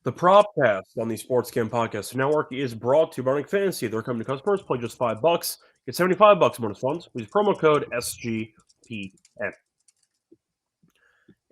The Propcast on the Sports Game Podcast Network is brought to you by Running Fantasy. They're coming to customers. Play just $5. Get $75 bonus funds. Use promo code SGPN.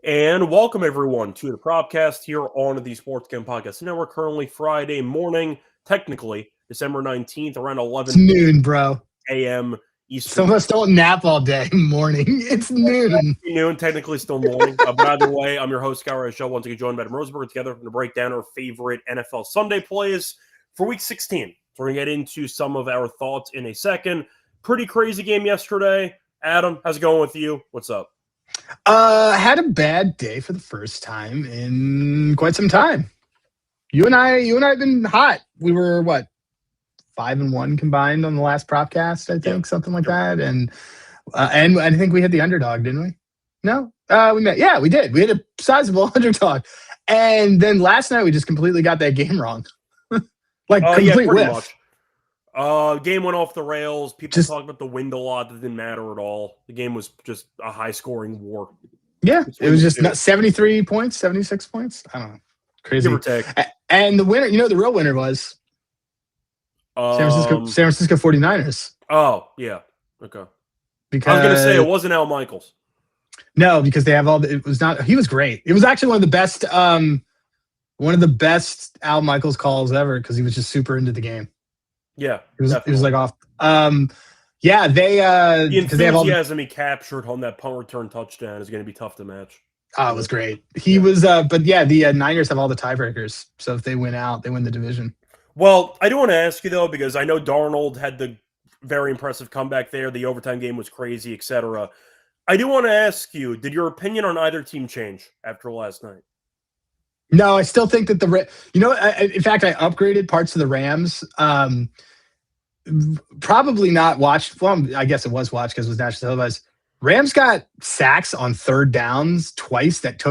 And welcome, everyone, to the Propcast here on the Sports Game Podcast Network. Currently Friday morning, technically, December 19th, around 11 It's noon, bro. a.m. Eastern. Some of us don't nap all day morning. It's noon. Noon, technically still morning. But either way, I'm your host, Scott Reichel. Once again, joined by Rosenberg. Together to break down our favorite NFL Sunday plays for Week 16. So we're going to get into some of our thoughts in a second. Pretty crazy game yesterday. Adam, how's it going with you? What's up? Had a bad day for the first time in quite some time. You and I have been hot. We were 5-1 combined on the last Propcast, I think, something like that. And I think we had the underdog, didn't we? No, we met. Yeah, we did. We had a sizable underdog. And then last night we just completely got that game wrong. Complete whiff. Game went off the rails. People talk about the wind a lot. That didn't matter at all. The game was just a high-scoring war. Yeah, it was just 73 points, 76 points. I don't know. Crazy. Give or take. And the winner, the real winner was San Francisco 49ers. Oh, yeah. Okay. Because I was going to say it wasn't Al Michaels. No, because they have he was great. It was actually one of the best Al Michaels calls ever because he was just super into the game. Yeah. It was like off. The enthusiasm he captured on that punt return touchdown is going to be tough to match. Oh, it was great. He was, the Niners have all the tiebreakers. So if they win out, they win the division. Well, I do want to ask you, though, because I know Darnold had the very impressive comeback there. The overtime game was crazy, etc. I do want to ask you, did your opinion on either team change after last night? No, I still think that in fact, I upgraded parts of the Rams. Probably not watched. Well, I guess it was watched because it was national televised. Rams got sacks on third downs twice that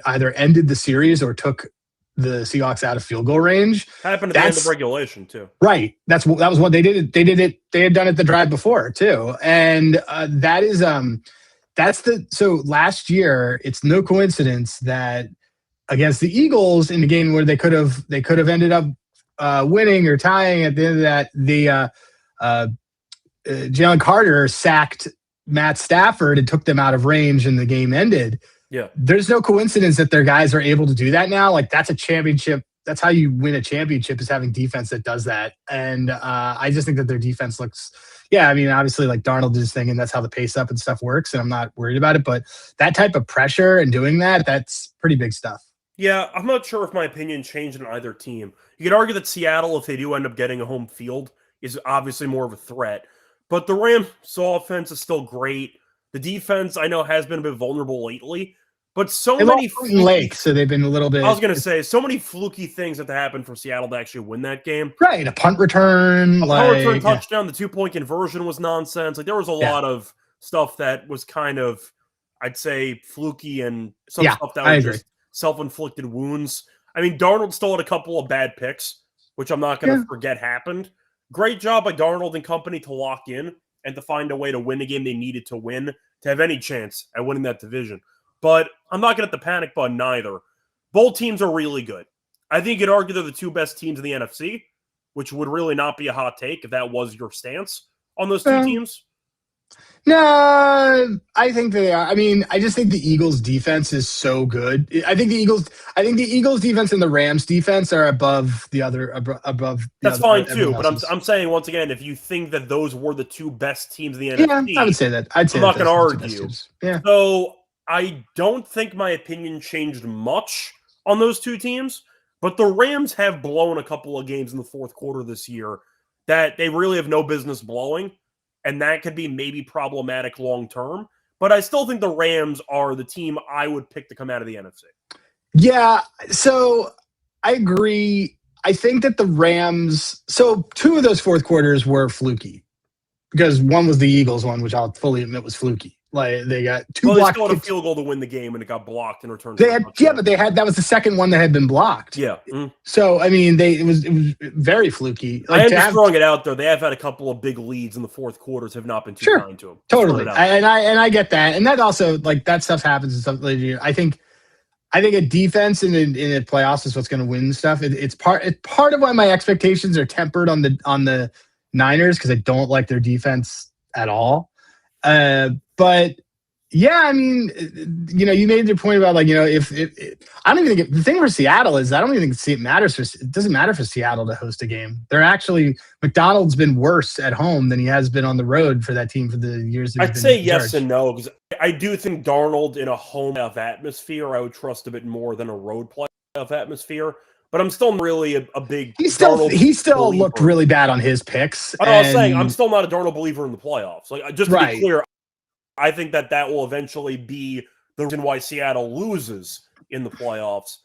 either ended the series or took the Seahawks out of field goal range. Happened at the end of regulation too. Right. That was what they did. They did it. They had done it the drive before too. And so last year, it's no coincidence that against the Eagles in the game where they could have ended up winning or tying at the end of that, Jalen Carter sacked Matt Stafford and took them out of range and the game ended. Yeah. There's no coincidence that their guys are able to do that now. Like that's a championship. That's how you win a championship, is having defense that does that. And I just think that their defense looks, obviously like Darnold did his thing and that's how the pace up and stuff works. And I'm not worried about it, but that type of pressure and doing that's pretty big stuff. Yeah. I'm not sure if my opinion changed in either team. You could argue that Seattle, if they do end up getting a home field, is obviously more of a threat. But the Rams' offense is still great. The defense, I know, has been a bit vulnerable lately. But many Lake, so they've been a little bit. I was going to say, so many fluky things have to happen for Seattle to actually win that game. Right, a punt return, touchdown, the 2-point conversion was nonsense. Like there was a lot of stuff that was kind of, I'd say, fluky, and some stuff that was just self-inflicted wounds. I mean, Darnold still had a couple of bad picks, which I'm not going to forget happened. Great job by Darnold and company to lock in and to find a way to win a game they needed to win to have any chance at winning that division. But I'm not going to hit the panic button either. Both teams are really good. I think you could argue they're the two best teams in the NFC, which would really not be a hot take if that was your stance on those two teams. No, I think they are. I mean, I just think the Eagles' defense is so good. I think the Eagles' defense and the Rams' defense are above the other. That's fine too. But I'm saying once again, if you think that those were the two best teams in the NFC, I would say that. I'm not going to argue. Yeah. So I don't think my opinion changed much on those two teams. But the Rams have blown a couple of games in the fourth quarter this year that they really have no business blowing. And that could be maybe problematic long term. But I still think the Rams are the team I would pick to come out of the NFC. Yeah, so I agree. I think that the Rams, so two of those fourth quarters were fluky. Because one was the Eagles one, which I'll fully admit was fluky. Like they got two blocked. They blocked still had a field goal to win the game, and it got blocked and returned. But that was the second one that had been blocked. Yeah. So I mean, it was very fluky. Like, I am just throwing it out there. They have had a couple of big leads in the fourth quarters, have not been too kind to them. Totally, and I get that, and that also like that stuff happens in some later year. I think I think a defense in the playoffs is what's going to win stuff. It's part of why my expectations are tempered on the Niners, because I don't like their defense at all. But yeah, I mean, you made your point about if I don't even think the thing for Seattle is I don't even think it doesn't matter for Seattle to host a game. They're actually McDonald's been worse at home than he has been on the road for that team for the years that I'd say yes and no, because I do think Darnold in a home playoff atmosphere I would trust a bit more than a road playoff atmosphere. But I'm still really a big. He still looked really bad on his picks. I was saying I'm still not a Darnold believer in the playoffs. Like, just to be clear, I think that will eventually be the reason why Seattle loses in the playoffs.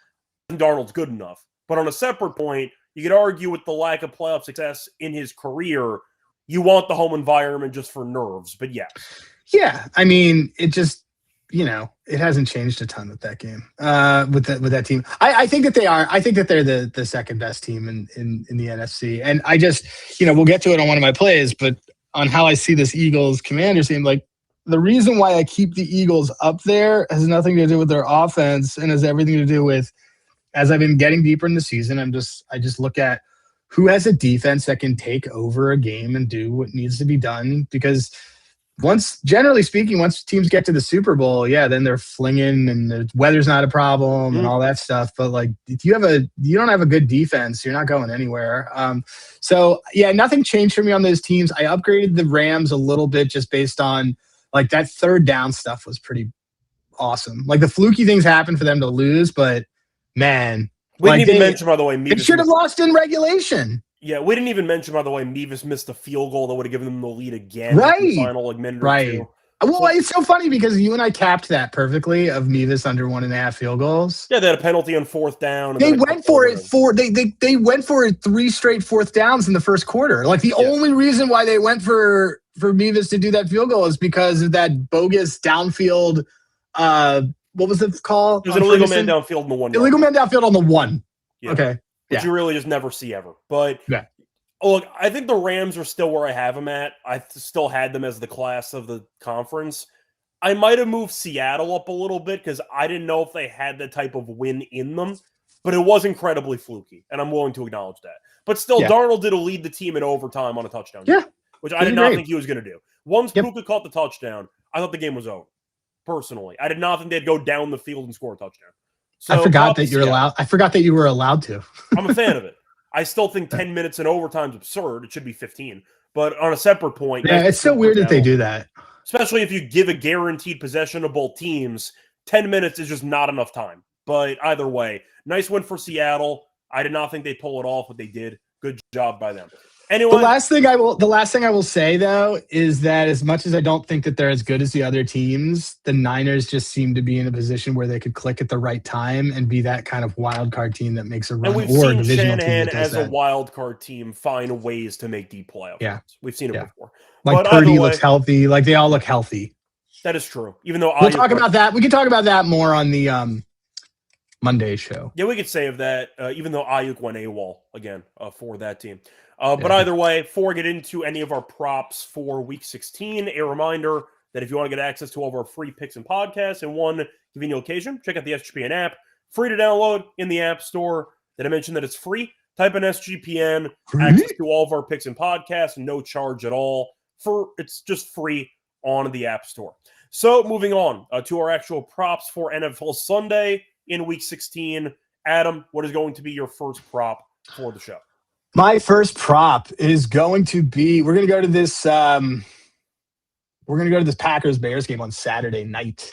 And Darnold's good enough. But on a separate point, you could argue with the lack of playoff success in his career, you want the home environment just for nerves. But yes. Yeah, I mean, it just. It hasn't changed a ton with that game, with that team. I think that they are. I think that they're the second best team in the NFC. And I just, we'll get to it on one of my plays, but on how I see this Eagles Commanders team, like the reason why I keep the Eagles up there has nothing to do with their offense and has everything to do with, as I've been getting deeper in the season, I just look at who has a defense that can take over a game and do what needs to be done, because generally speaking, once teams get to the Super Bowl, then they're flinging and the weather's not a problem and all that stuff. But like, if you don't have a good defense, you're not going anywhere. So yeah, nothing changed for me on those teams. I upgraded the Rams a little bit just based on like that third down stuff was pretty awesome. Like the fluky things happened for them to lose, but man, we didn't even mention, by the way, they should have lost in regulation. Yeah, we didn't even mention, by the way, Mevis missed a field goal that would have given them the lead again in the final minute or two. Well, it's so funny because you and I capped that perfectly of Mevis under 1.5 field goals. Yeah, they had a penalty on fourth down. They went for it they went for it 3 straight fourth downs in the first quarter. Like the only reason why they went for Mevis to do that field goal is because of that bogus downfield. What was the call? There's an illegal man downfield on the 1. Illegal man downfield on the 1. Yeah. Okay. Which you really just never see ever. But look, I think the Rams are still where I have them at. I still had them as the class of the conference. I might have moved Seattle up a little bit because I didn't know if they had that type of win in them. But it was incredibly fluky, and I'm willing to acknowledge that. But still, Darnold did lead the team in overtime on a touchdown. Yeah. Which I did not think he was going to do. Once Puka caught the touchdown, I thought the game was over, personally. I did not think they'd go down the field and score a touchdown. So I forgot that you're allowed. I forgot that you were allowed to. I'm a fan of it. I still think 10 minutes in overtime is absurd. It should be 15. But on a separate point, it's so weird that they do that. Especially if you give a guaranteed possession to both teams, 10 minutes is just not enough time. But either way, nice win for Seattle. I did not think they'd pull it off, but they did. Good job by them. Anyway, the last thing I will say though is that as much as I don't think that they're as good as the other teams, the Niners just seem to be in a position where they could click at the right time and be that kind of wild card team that makes a run. And we've seen Shanahan as a wild card team find ways to make deep playoffs. Yeah, we've seen it before. Like Purdy looks healthy. Like they all look healthy. That is true. Even though we'll talk about that. We can talk about that more on the Monday show. Yeah, we could save that. Even though Ayuk went AWOL again for that team. But either way, before we get into any of our props for Week 16, a reminder that if you want to get access to all of our free picks and podcasts in one convenient location, check out the SGPN app. Free to download in the App Store. Did I mention that it's free? Type in SGPN, access to all of our picks and podcasts, no charge at all. It's just free on the App Store. So moving on to our actual props for NFL Sunday in Week 16. Adam, what is going to be your first prop for the show? My first prop is going to be we're going to go to this Packers-Bears game on Saturday night.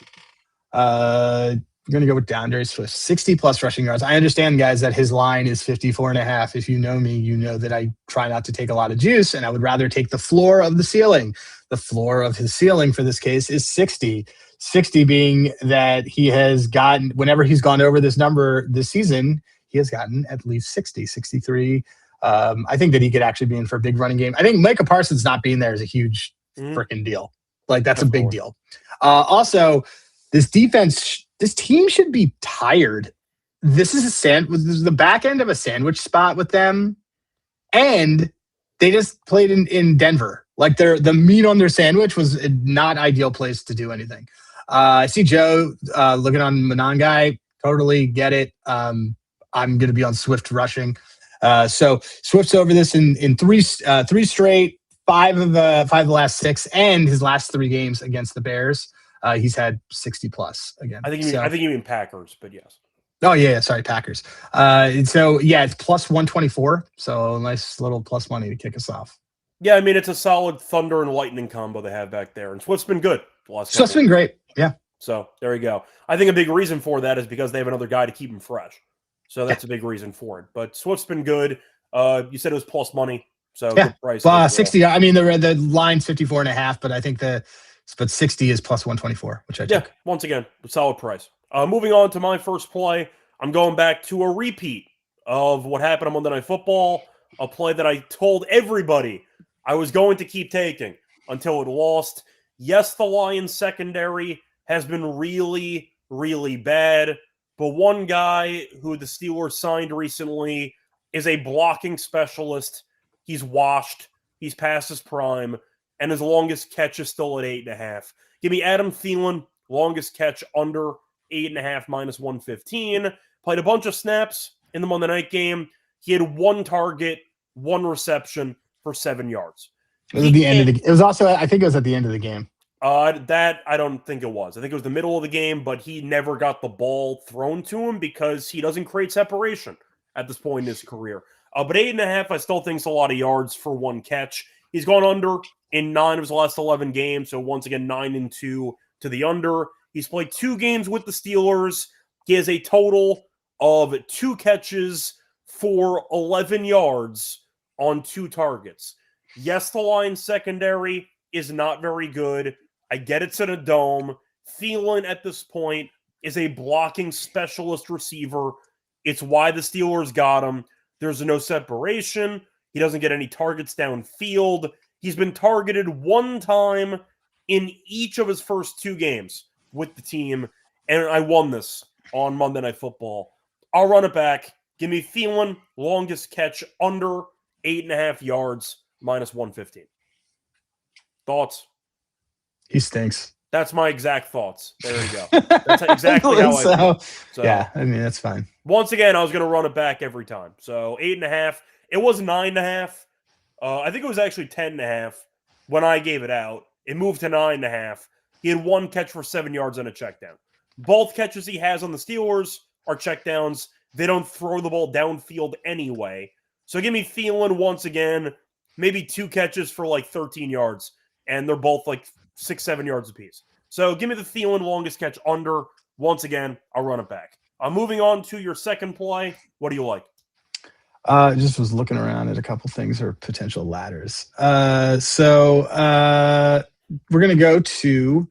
I'm going to go with DeAndre Swift, 60-plus rushing yards. I understand, guys, that his line is 54.5. If you know me, you know that I try not to take a lot of juice, and I would rather take the floor of the ceiling. The floor of his ceiling for this case is 60. 60 being that he has gotten, whenever he's gone over this number this season, he has gotten at least 60, 63. I think that he could actually be in for a big running game. I think Micah Parsons not being there is a huge freaking deal. Like, that's a big deal. Also, this defense, this team should be tired. This is the back end of a sandwich spot with them. And they just played in Denver. Like, the meat on their sandwich was a not ideal place to do anything. I see Joe looking on Manon guy. Totally get it. I'm going to be on Swift rushing. So Swift's over this in three straight, five of the last six, and his last 3 games against the Bears. He's had 60 plus again. I think you mean Packers, but yes. Oh yeah, sorry, Packers. So yeah, it's plus 124. So nice little plus money to kick us off. Yeah, I mean it's a solid thunder and lightning combo they have back there, and Swift's been good. Swift's been great. Yeah. So there you go. I think a big reason for that is because they have another guy to keep him fresh. So that's a big reason for it. But Swift's been good. You said it was plus money, so good price. 60. I mean the line's 54.5, but I think but 60 is plus 124, which I took. Yeah, once again, a solid price. Moving on to my first play, I'm going back to a repeat of what happened on Monday Night Football, a play that I told everybody I was going to keep taking until it lost. Yes, the Lions secondary has been really, really bad, but one guy who the Steelers signed recently is a blocking specialist. He's washed. He's past his prime, and his longest catch is still at 8.5. Give me Adam Thielen, longest catch under 8.5 minus 115. Played a bunch of snaps in the Monday night game. He had 1 target, 1 reception for 7 yards. It was at the end of the. It was also, I think, it was at the end of the game. That I don't think it was. I think it was the middle of the game, but he never got the ball thrown to him because he doesn't create separation at this point in his career. But 8.5, I still think is a lot of yards for 1 catch. He's gone under in 9 of his last 11 games, so once again 9-2 to the under. He's played 2 games with the Steelers. He has a total of 2 catches for 11 yards on 2 targets. Yes, the Lions secondary is not very good. I get it's in a dome. Thielen at this point is a blocking specialist receiver. It's why the Steelers got him. There's no separation. He doesn't get any targets downfield. He's been targeted 1 time in each of his first 2 games with the team, and I won this on Monday Night Football. I'll run it back. Give me Thielen, longest catch under 8.5 yards, minus 115. Thoughts? He stinks. That's my exact thoughts. There you go. That's exactly how I feel. So, yeah, I mean, that's fine. Once again, I was going to run it back every time. So 8.5. It was 9.5. I think it was actually 10.5 when I gave it out. It moved to 9.5. He had 1 catch for 7 yards and a check down. Both catches he has on the Steelers are checkdowns. They don't throw the ball downfield anyway. So give me Thielen once again. Maybe 2 catches for like 13 yards. And they're both like 6-7 yards apiece. So give me the Thielen longest catch under. Once again, I'll run it back. I'm moving on to your second play. What do you like? Just was looking around at a couple things or potential ladders. So we're going to go to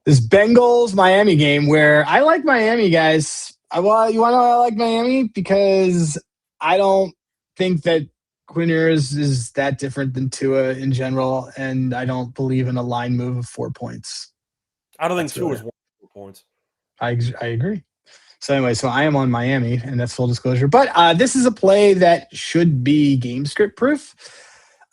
this Bengals-Miami game where I like Miami, guys. You want to know why I like Miami? Because I don't think that Quinn Ewers is that different than Tua in general, and I don't believe in a line move of 4 points. I don't think Tua is 4 points. I agree. So anyway, so I am on Miami, and that's full disclosure. But this is a play that should be game script proof.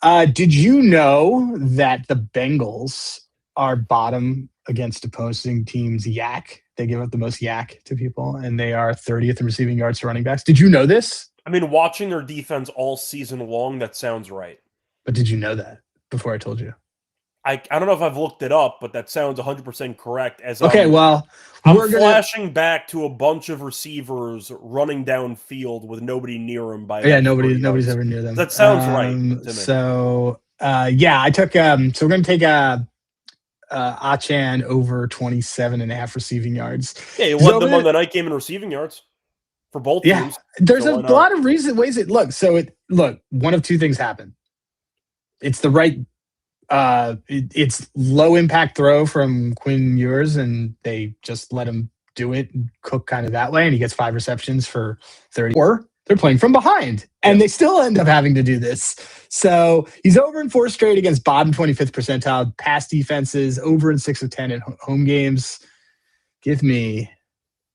Did you know that the Bengals are bottom against opposing teams' yak? They give up the most yak to people, and they are 30th in receiving yards to running backs. Did you know this? I mean, watching their defense all season long, that sounds right. But did you know that before I told you? I don't know if I've looked it up, but that sounds 100% correct. As I'm flashing back to a bunch of receivers running downfield with nobody near them. Nobody's ever near them. That sounds right to me. So I took. So we're going to take Achan over 27.5 receiving yards. Yeah, he led them on the night game in receiving yards for both teams. There's a lot of ways it looks. So one of 2 things happen. It's the right. It's low impact throw from Quinn Ewers, and they just let him do it and cook kind of that way, and he gets 5 receptions for 30. Or they're playing from behind, and they still end up having to do this. So he's over in 4 straight against bottom 25th percentile pass defenses, over in 6 of 10 at home games. Give me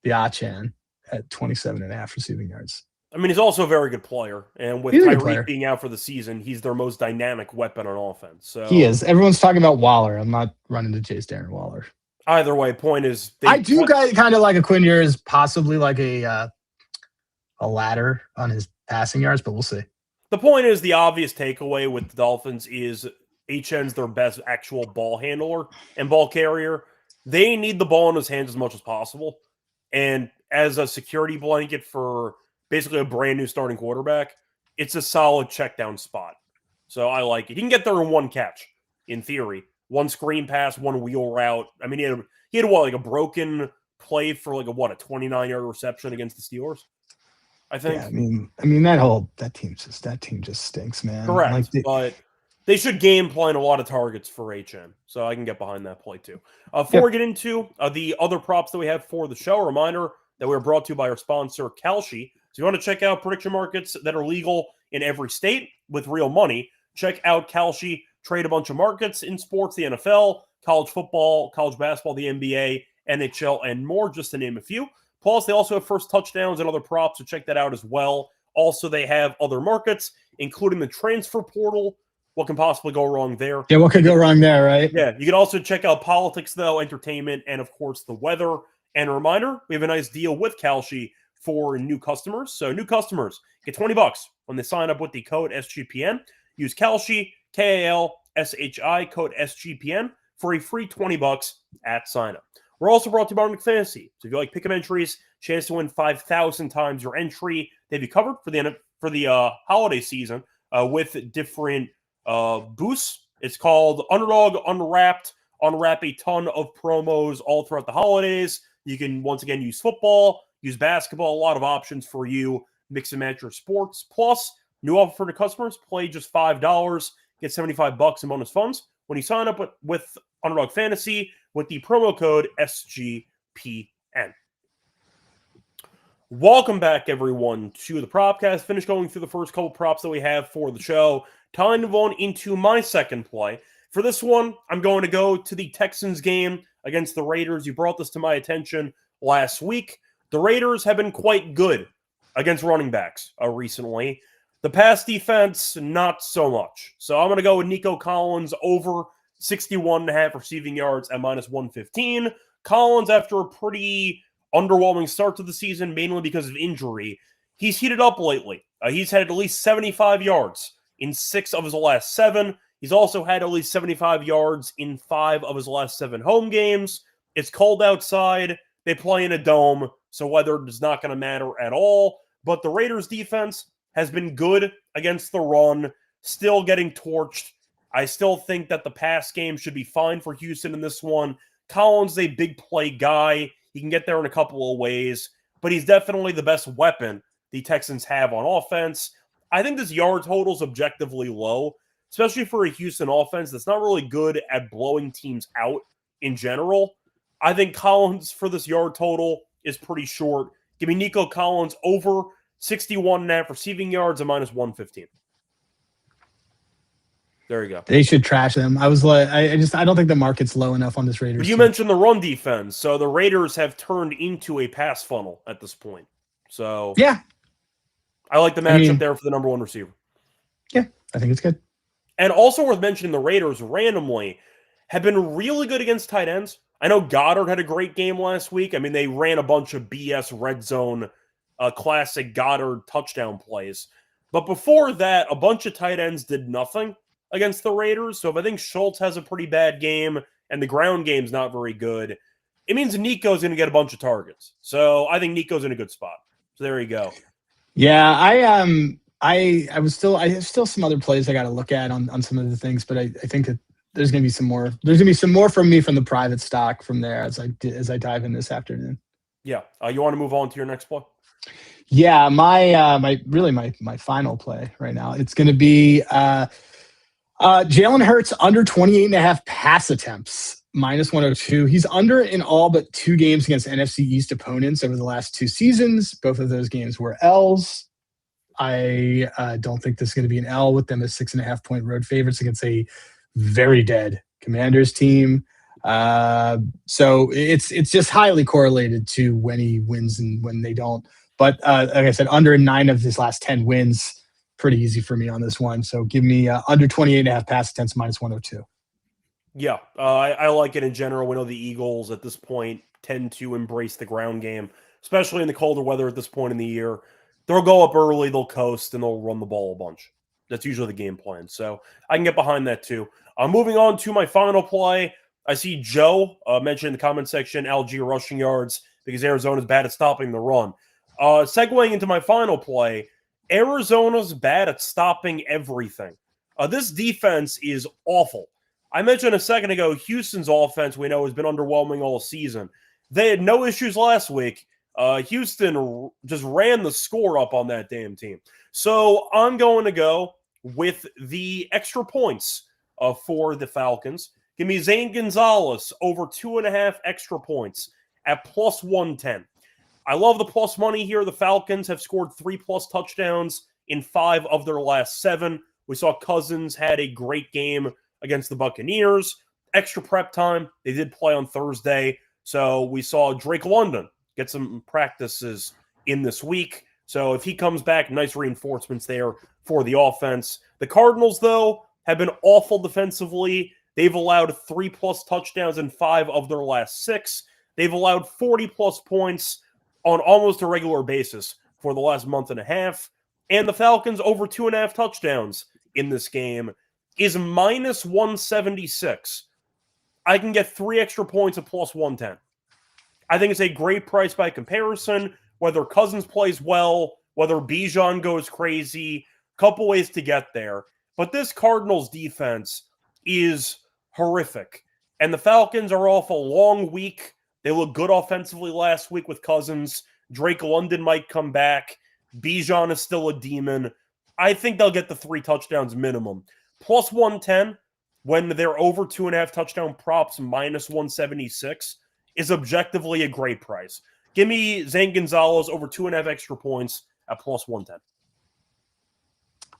the Achan at 27.5 receiving yards. I mean, he's also a very good player, and with Tyreek being out for the season, he's their most dynamic weapon on offense. So he is. Everyone's talking about Waller. I'm not running to chase Darren Waller. Either way, point is I do kind of like Quinn Ewers, possibly like a ladder on his passing yards, but we'll see. The point is, the obvious takeaway with the Dolphins is HN's their best actual ball handler and ball carrier. They need the ball in his hands as much as possible. And as a security blanket for basically a brand new starting quarterback, it's a solid check down spot. So I like it. He can get there in one catch, in theory. One screen pass, one wheel route. I mean, he had what, like a broken play for like a 29-yard reception against the Steelers, I think. Yeah, I mean that team just stinks, man. Correct, but they should game plan a lot of targets for HN, so I can get behind that play too. Before we get into the other props that we have for the show, a reminder that we're brought to you by our sponsor, Kalshi. So if you want to check out prediction markets that are legal in every state with real money, check out Kalshi. Trade a bunch of markets in sports, the NFL, college football, college basketball, the NBA, NHL, and more, just to name a few. Plus, they also have first touchdowns and other props, so check that out as well. Also, they have other markets, including the transfer portal. What can possibly go wrong there? Yeah, what could go wrong there, right? Yeah, you can also check out politics, though, entertainment, and, of course, the weather. And a reminder, we have a nice deal with Kalshi for new customers. So new customers get $20 when they sign up with the code SGPN. Use Kalshi, KALSHI, code SGPN for a free $20 at sign up. We're also brought to you by McFantasy. So if you like pick'em entries, chance to win 5,000 times your entry. They have you covered for the holiday season with different boosts. It's called Underdog Unwrapped. Unwrap a ton of promos all throughout the holidays. You can once again use football, use basketball, a lot of options for you. Mix and match your sports. Plus, new offer for the customers: play just $5, get $75 in bonus funds when you sign up with Underdog Fantasy with the promo code SGPN. Welcome back, everyone, to the Propcast. Finished going through the first couple props that we have for the show. Time to move on into my second play. For this one, I'm going to go to the Texans game against the Raiders. You brought this to my attention last week. The Raiders have been quite good against running backs recently. The pass defense, not so much. So I'm going to go with Nico Collins over 61.5 receiving yards at minus 115. Collins, after a pretty underwhelming start to the season, mainly because of injury, he's heated up lately. He's had at least 75 yards in 6 of his last 7. He's also had at least 75 yards in 5 of his last 7 home games. It's cold outside. They play in a dome, so weather is not going to matter at all. But the Raiders' defense has been good against the run, still getting torched. I still think that the pass game should be fine for Houston in this one. Collins is a big play guy. He can get there in a couple of ways, but he's definitely the best weapon the Texans have on offense. I think this yard total is objectively low, especially for a Houston offense that's not really good at blowing teams out in general. I think Collins for this yard total is pretty short. Give me Nico Collins over 61.5 receiving yards at minus 115. There you go. They should trash them. I was like, I don't think the market's low enough on this Raiders. But you mentioned the run defense, so the Raiders have turned into a pass funnel at this point. So yeah, I like the matchup there for the number 1 receiver. Yeah, I think it's good. And also worth mentioning, the Raiders randomly have been really good against tight ends. I know Goddard had a great game last week. I mean, they ran a bunch of BS red zone, classic Goddard touchdown plays. But before that, a bunch of tight ends did nothing against the Raiders. So if I think Schultz has a pretty bad game and the ground game's not very good, it means Nico's going to get a bunch of targets. So I think Nico's in a good spot. So there you go. Yeah, I have still some other plays I got to look at on some of the things, but I think that there's going to be some more. There's going to be some more from me from the private stock from there as I dive in this afternoon. Yeah. You want to move on to your next play? Yeah, my final play right now. It's going to be Jalen Hurts under 28.5 pass attempts, minus 102. He's under in all but 2 games against NFC East opponents over the last 2 seasons. Both of those games were L's. I don't think this is going to be an L with them as 6.5-point road favorites against a very dead Commanders team. So it's just highly correlated to when he wins and when they don't. But like I said, under 9 of his last 10 wins, pretty easy for me on this one. So give me under 28.5 pass attempts, minus 102. Yeah, I like it in general. We know the Eagles at this point tend to embrace the ground game, especially in the colder weather at this point in the year. They'll go up early, they'll coast, and they'll run the ball a bunch. That's usually the game plan. So I can get behind that too. Moving on to my final play. I see Joe mentioned in the comment section Algier rushing yards because Arizona's bad at stopping the run. Segueing into my final play, Arizona's bad at stopping everything. This defense is awful. I mentioned a second ago, Houston's offense we know has been underwhelming all season. They had no issues last week. Houston just ran the score up on that damn team. So I'm going to go with the extra points for the Falcons. Give me Zane Gonzalez over 2.5 extra points at plus 110. I love the plus money here. The Falcons have scored 3+ touchdowns in 5 of their last 7. We saw Cousins had a great game against the Buccaneers. Extra prep time. They did play on Thursday. So we saw Drake London get some practices in this week. So if he comes back, nice reinforcements there for the offense. The Cardinals, though, have been awful defensively. They've allowed 3+ touchdowns in 5 of their last 6. They've allowed 40+ points on almost a regular basis for the last month and a half. And the Falcons over 2.5 touchdowns in this game is minus 176. I can get 3 extra points at plus 110. I think it's a great price by comparison, whether Cousins plays well, whether Bijan goes crazy, couple ways to get there. But this Cardinals defense is horrific. And the Falcons are off a long week. They look good offensively last week with Cousins. Drake London might come back. Bijan is still a demon. I think they'll get the 3 touchdowns minimum. Plus 110 when they're over 2.5 touchdown props minus 176 is objectively a great price. Give me Zane Gonzalez over 2.5 extra points at plus 110.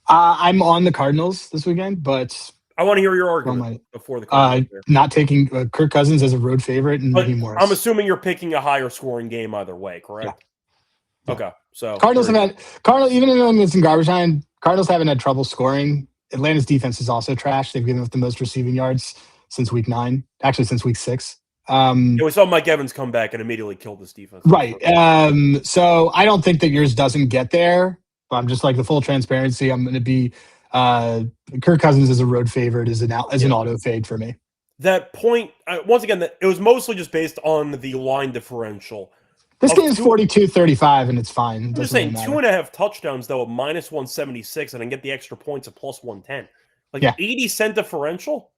I'm on the Cardinals this weekend, but I want to hear your argument before the Cardinals. Not taking Kirk Cousins as a road favorite and Raheem Morris. I'm assuming you're picking a higher scoring game either way, correct? Yeah. Okay, so Cardinals even in it's in garbage time. Cardinals haven't had trouble scoring. Atlanta's defense is also trash. They've given up the most receiving yards since week 9, actually since week 6. We saw Mike Evans come back and immediately killed this defense. Right. So I don't think that yours doesn't get there. I'm just like the full transparency. I'm going to be Kirk Cousins as a road favorite as an auto fade for me. That point, once again, it was mostly just based on the line differential. This game is 42-35, and it's fine. I'm just saying 2.5 touchdowns, though, at minus 176, and I get the extra points at plus 110. Like 80 cent differential?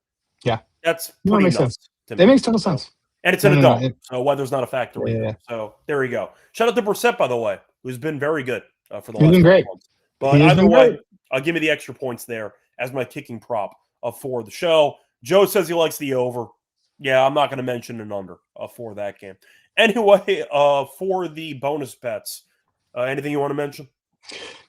Yeah. That's pretty nuts. Sense. That makes total sense. And it's in a dome, so weather's not a factor either. So there we go. Shout out to Brissett, by the way, who's been very good for the last couple months. But either way, give me the extra points there as my kicking prop for the show. Joe says he likes the over. Yeah, I'm not going to mention an under for that game. Anyway, for the bonus bets, anything you want to mention?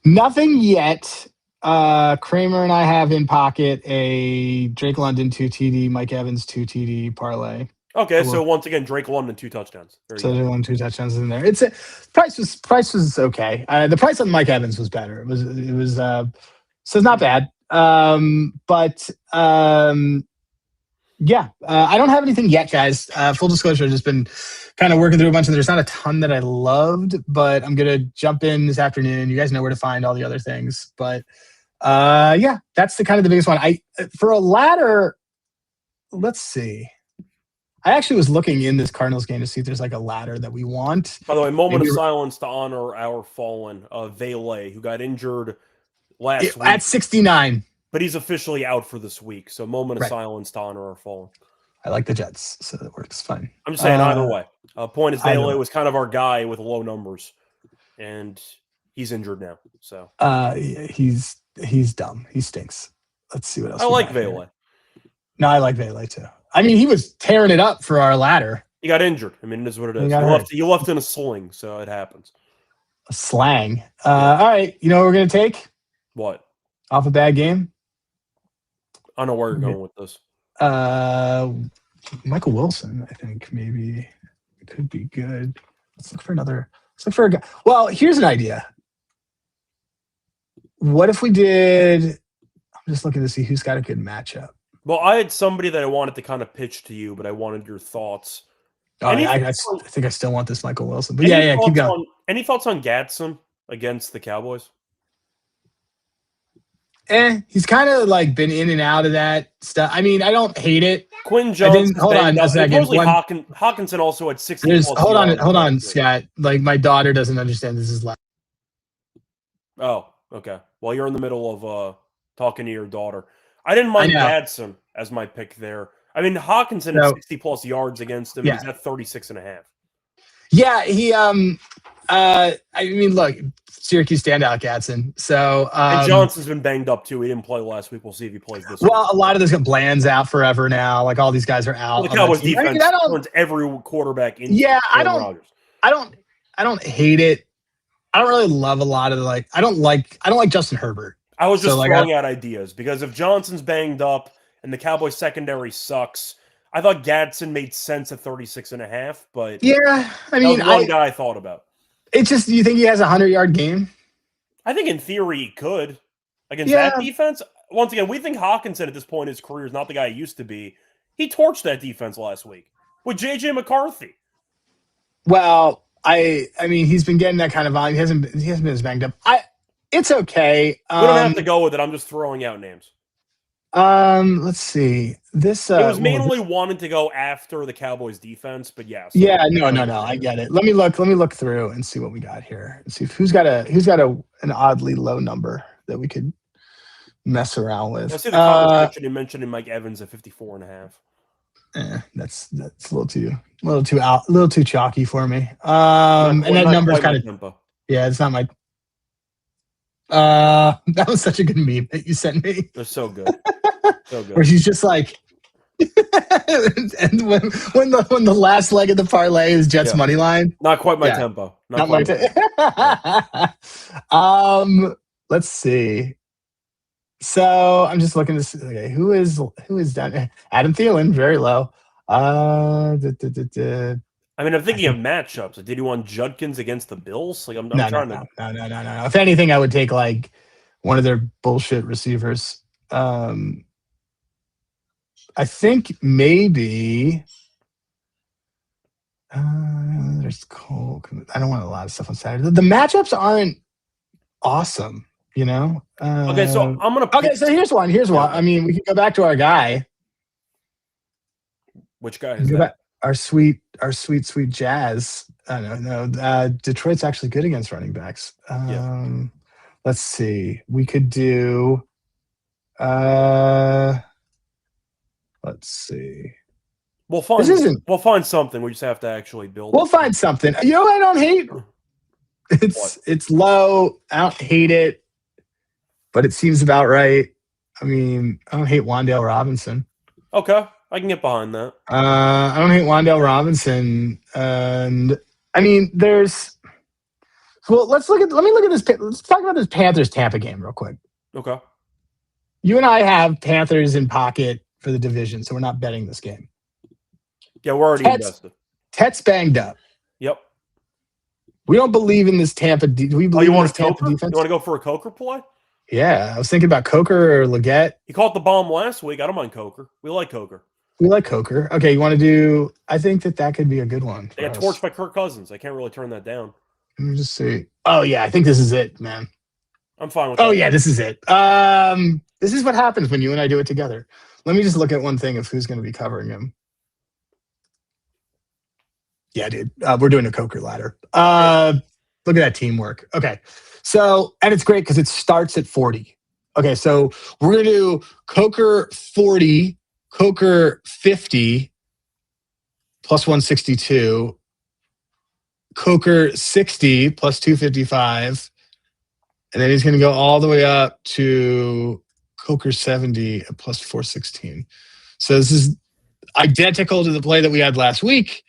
Nothing yet. Kramer and I have in pocket a Drake London 2 TD, Mike Evans 2 TD parlay. Okay, so once again, Drake London 2 touchdowns. So there were 2 touchdowns in there. It's price was okay. The price on Mike Evans was better. It was so it's not bad. I don't have anything yet, guys. Full disclosure, I've just been kind of working through a bunch, and there's not a ton that I loved, but I'm going to jump in this afternoon. You guys know where to find all the other things. But, that's the kind of the biggest one. For a ladder, let's see. I actually was looking in this Cardinals game to see if there's like a ladder that we want. By the way, moment of silence to honor our fallen Valet, who got injured last week. At 69. But he's officially out for this week, so moment of silence to honor our fallen. I like the Jets, so that works fine. I'm just saying either way. Point is, Valet was kind of our guy with low numbers, and he's injured now. So he's dumb. He stinks. Let's see what else. I like Valet. No, I like Valet too. I mean, he was tearing it up for our ladder. He got injured. I mean, it is what it is. You left in a sling, so it happens. A slang. All right. You know what we're going to take? What? Off a bad game? I know where you're going with this. Michael Wilson, I think, maybe could be good. Let's look for a guy. Well, here's an idea. What if we did – I'm just looking to see who's got a good matchup. Well, I had somebody that I wanted to kind of pitch to you, but I wanted your thoughts. Oh, I think I still want this Michael Wilson. But yeah, keep going. Any thoughts on Gadsden against the Cowboys? He's kind of like been in and out of that stuff. I mean, I don't hate it. Quinn Jones. Hold on a second. Hawkinson also had 60. Hold on, Scott. Like my daughter doesn't understand this is loud. Oh, okay. Well, you're in the middle of talking to your daughter. I didn't mind Gadsden as my pick there. I mean, Hawkinson had 60+ yards against him. Yeah. He's at 36.5. Yeah, he. I mean, look, Syracuse standout, Gadsden. So and Johnson's been banged up too. He didn't play last week. We'll see if he plays this week. Well, a lot of those Bland's out forever now. Like all these guys are out. Well, the Cowboys defense turns every quarterback into Rodgers. I don't hate it. I don't really love a lot of the I don't like Justin Herbert. I was just throwing out ideas because if Johnson's banged up and the Cowboys secondary sucks, I thought Gadsden made sense at 36.5. But yeah, I mean, one guy I thought about. It's just, do you think he has a 100-yard game? I think in theory he could against that defense. Once again, we think Hawkinson at this point in his career is not the guy he used to be. He torched that defense last week with J.J. McCarthy. Well, I mean, he's been getting that kind of volume. He hasn't been as banged up. It's okay. We don't have to go with it. I'm just throwing out names. Let's see. This it was mainly wanting to go after the Cowboys defense, but yeah. So no. I get it. Let me look through and see what we got here. And see who's got an oddly low number that we could mess around with. I see the comments mentioning Mike Evans at 54.5. That's a little too chalky for me. And that number's kind of tempo. Yeah, it's not my. That was such a good meme that you sent me. They're so good. So good. Where she's just like, and when the last leg of the parlay is Jets money line. Not quite my tempo. Not my let's see. So I'm just looking to see. Okay, who is down? Adam Thielen, very low. I mean, I'm thinking of matchups. Did you want Judkins against the Bills? Like, I'm trying to. No. If anything, I would take like one of their bullshit receivers. I think maybe. There's Cole. I don't want a lot of stuff on Saturday. The matchups aren't awesome, you know. Okay, so I'm gonna. Okay, so here's one. I mean, we can go back to our guy. Which guy is that? Our sweet Jazz. I don't know. Detroit's actually good against running backs. Let's see. We could do. Let's see. We'll find something. We just have to actually build. We'll find something. You know what I don't hate? It's low. I don't hate it, but it seems about right. I mean, I don't hate Wan'Dale Robinson. Okay. I can get behind that. I don't hate Wan'Dale Robinson, and I mean, there's. Well, let me look at this. Let's talk about this Panthers Tampa game real quick. Okay. You and I have Panthers in pocket for the division, so we're not betting this game. Yeah, we're already invested. Tet's banged up. Yep. We don't believe in this Tampa. Do we believe in this Tampa defense? You want to go for a Coker play? Yeah, I was thinking about Coker or Leggett. He caught the bomb last week. I don't mind Coker. We like Coker. Okay, you want to do? I think that could be a good one. They got torched by Kirk Cousins. I can't really turn that down. Let me just see. Oh yeah, I think this is it, man. I'm fine with that. Oh yeah, this is it. This is what happens when you and I do it together. Let me just look at one thing of who's going to be covering him. Yeah, dude. We're doing a Coker ladder. Look at that teamwork. Okay. So, and it's great because it starts at 40. Okay, so we're going to do Coker 40, Coker 50, plus 162, Coker 60, plus 255, and then he's going to go all the way up to Coker 70, plus 416. So this is identical to the play that we had last week.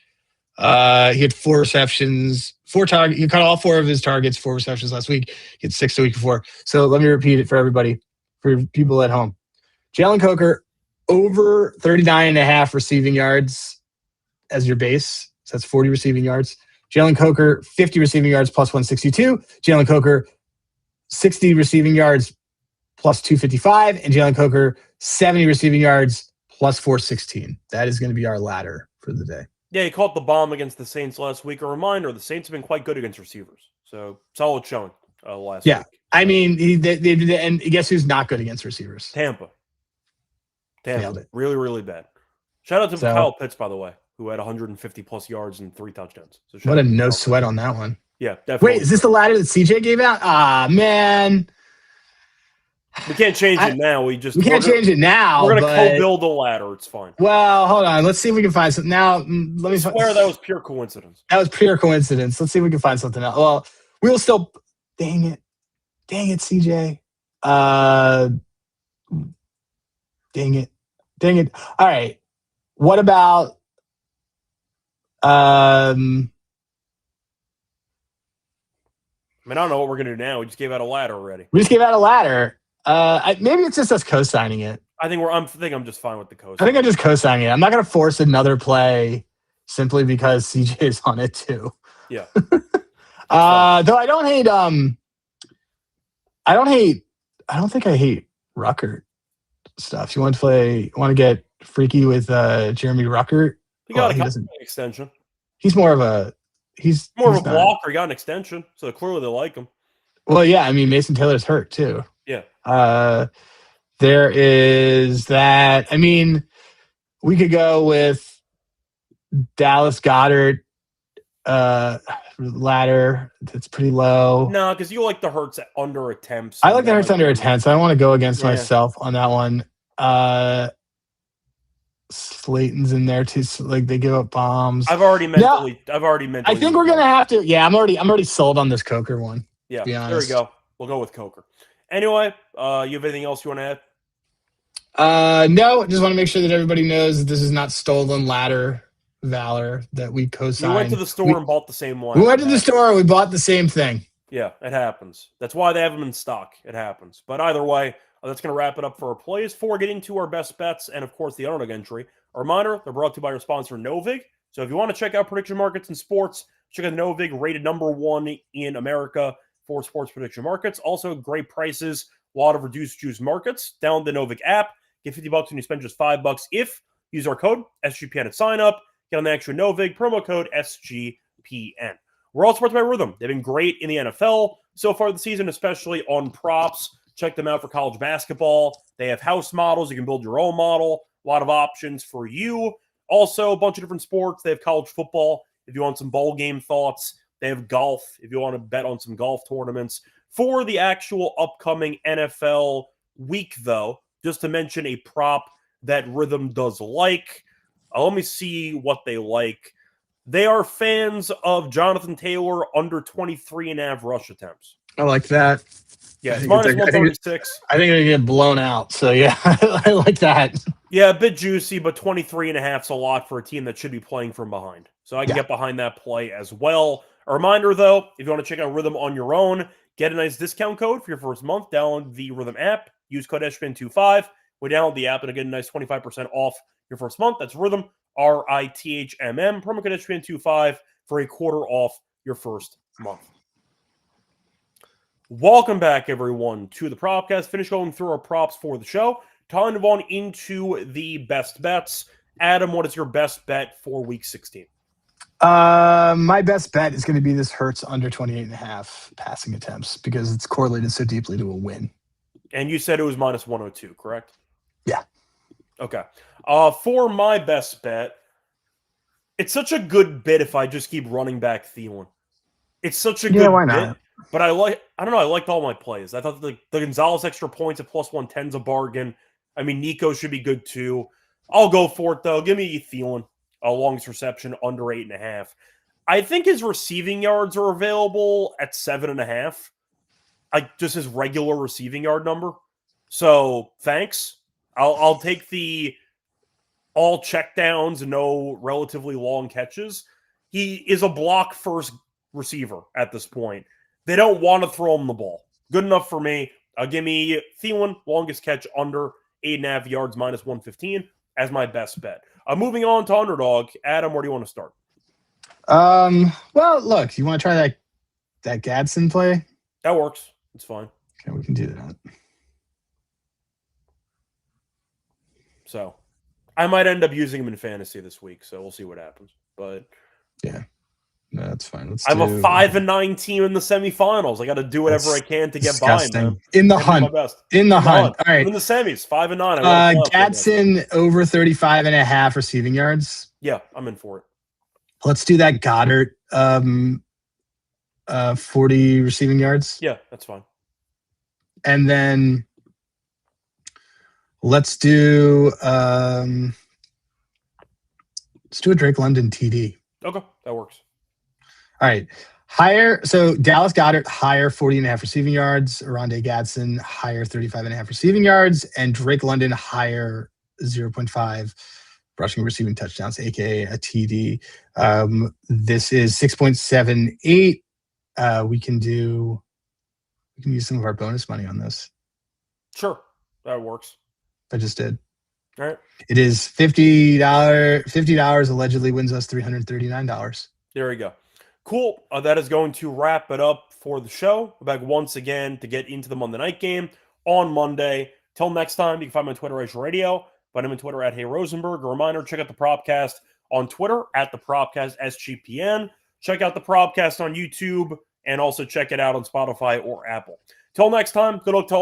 He had 4 receptions, 4 targets. He caught all 4 of his targets, 4 receptions last week. He had 6 the week before. So let me repeat it for everybody, for people at home. Jalen Coker, over 39.5 receiving yards as your base. So that's 40 receiving yards. Jalen Coker, 50 receiving yards, plus 162. Jalen Coker, 60 receiving yards, plus 255. And Jalen Coker, 70 receiving yards, plus 416. That is going to be our ladder for the day. Yeah, he caught the bomb against the Saints last week. A reminder, the Saints have been quite good against receivers. So, solid showing last week. So. I mean, and guess who's not good against receivers? Tampa. Nailed it. Really, really bad. Shout out to Kyle Pitts, by the way, who had 150-plus yards and 3 touchdowns. So what a no sweat on that one. Yeah, definitely. Wait, is this the ladder that CJ gave out? Ah, man. We can't change it now. We can't change it now. We're going to co-build a ladder. It's fine. Well, hold on. Let's see if we can find something. Now, let me swear that was pure coincidence. That was pure coincidence. Let's see if we can find something else. Well, we will still. Dang it, CJ. Dang it. All right. What about? I mean, I don't know what we're going to do now. We just gave out a ladder already. We just gave out a ladder. Maybe it's just us co-signing it. I think I'm just fine with the co-sign. I think I'm just co-signing it. I'm not going to force another play simply because CJ is on it too. Yeah. Though I don't hate. I don't think I hate Ruckert stuff. You want to get freaky with Jeremy Ruckert? He got an extension. He's more of a blocker. He got an extension, so clearly they like him. Well, yeah. I mean, Mason Taylor's hurt too. Yeah. There is that. I mean, we could go with Dallas Goedert ladder. That's pretty low. No, because you like the Hurts under attempts. I like the Hurts under attempts. I don't want to go against myself on that one. Slayton's in there too. So like they give up bombs. I've already mentally. I think we're gonna have to. Yeah, I'm already sold on this Coker one. Yeah, there we go. We'll go with Coker. Anyway, you have anything else you want to add? No. Just want to make sure that everybody knows that this is not stolen ladder valor that we co-signed. We went to the store and bought the same one. We went to the store and we bought the same thing. Yeah, it happens. That's why they have them in stock. It happens. But either way, that's going to wrap it up for our plays. Before getting to our best bets and, of course, the underdog entry, a reminder, they're brought to you by our sponsor, Novig. So if you want to check out prediction markets and sports, check out Novig, rated #1 in America for sports prediction markets. Also, great prices, a lot of reduced juice markets. Download the Novig app. Get $50 when you spend just $5 if you use our code SGPN at sign up. Get on the extra Novig, promo code SGPN. We're also supported by Rhythm. They've been great in the NFL so far this season, especially on props. Check them out for college basketball. They have house models. You can build your own model. A lot of options for you. Also, a bunch of different sports. They have college football if you want some bowl game thoughts. They have golf if you want to bet on some golf tournaments. For the actual upcoming NFL week, though, just to mention a prop that Rhythm does like. Let me see what they like. They are fans of Jonathan Taylor under 23.5 rush attempts. I like that. Yeah, it's minus 136. I think they get blown out. So, yeah, I like that. Yeah, a bit juicy, but 23.5 is a lot for a team that should be playing from behind. So I can get behind that play as well. A reminder, though, if you want to check out Rhythm on your own, get a nice discount code for your first month. Download the Rhythm app. Use code SGPN25. We download the app and get a nice 25% off your first month. That's Rhythm, RITHMM. Promo code SGPN25 for a quarter off your first month. Welcome back, everyone, to the Propcast. Finish going through our props for the show. Time to move on into the best bets. Adam, what is your best bet for Week 16? My best bet is going to be this Hurts under 28.5 passing attempts because it's correlated so deeply to a win. And you said it was minus 102, correct? Yeah. Okay. For my best bet, it's such a good bit if I just keep running back Thielen. It's such a good why bit. not? But I liked all my plays. I thought the Gonzalez extra points at plus 110 is a bargain. I mean, Nico should be good too. I'll go for it, though. Give me Thielen, a longest reception under 8.5. I think his receiving yards are available at 7.5. Just his regular receiving yard number. So thanks. I'll take the all checkdowns and no relatively long catches. He is a block first receiver at this point. They don't want to throw him the ball. Good enough for me. Give me Thielen, longest catch under 8.5 yards, minus 115 as my best bet. Moving on to underdog. Adam, where do you want to start? Well, look, you want to try that Gadsden play? That works. It's fine. Okay, we can do that. So I might end up using him in fantasy this week. So we'll see what happens. But yeah, no, that's fine. I have a 5-9 team in the semifinals. I got to do whatever I can to get by, man. In the hunt. In the hunt. All right. I'm in the semis, 5-9. Gatson over 35.5 receiving yards. Yeah, I'm in for it. Let's do that Goddard 40 receiving yards. Yeah, that's fine. And then let's do a Drake London TD. Okay, that works. All right. So Dallas Goedert, higher 40.5 receiving yards. Rondé Gadsden, higher 35.5 receiving yards. And Drake London, higher 0.5 rushing receiving touchdowns, aka a TD. This is 6.78. We can use some of our bonus money on this. Sure, that works. I just did. All right. It is $50 allegedly wins us $339. There we go. Cool. That is going to wrap it up for the show. We're back once again to get into the Monday night game on Monday. Till next time, you can find me on Twitter, Reichel Radio. Find him on Twitter at Hey Rosenberg. A reminder, check out the Propcast on Twitter at the Propcast SGPN. Check out the Propcast on YouTube and also check it out on Spotify or Apple. Till next time, good luck to all.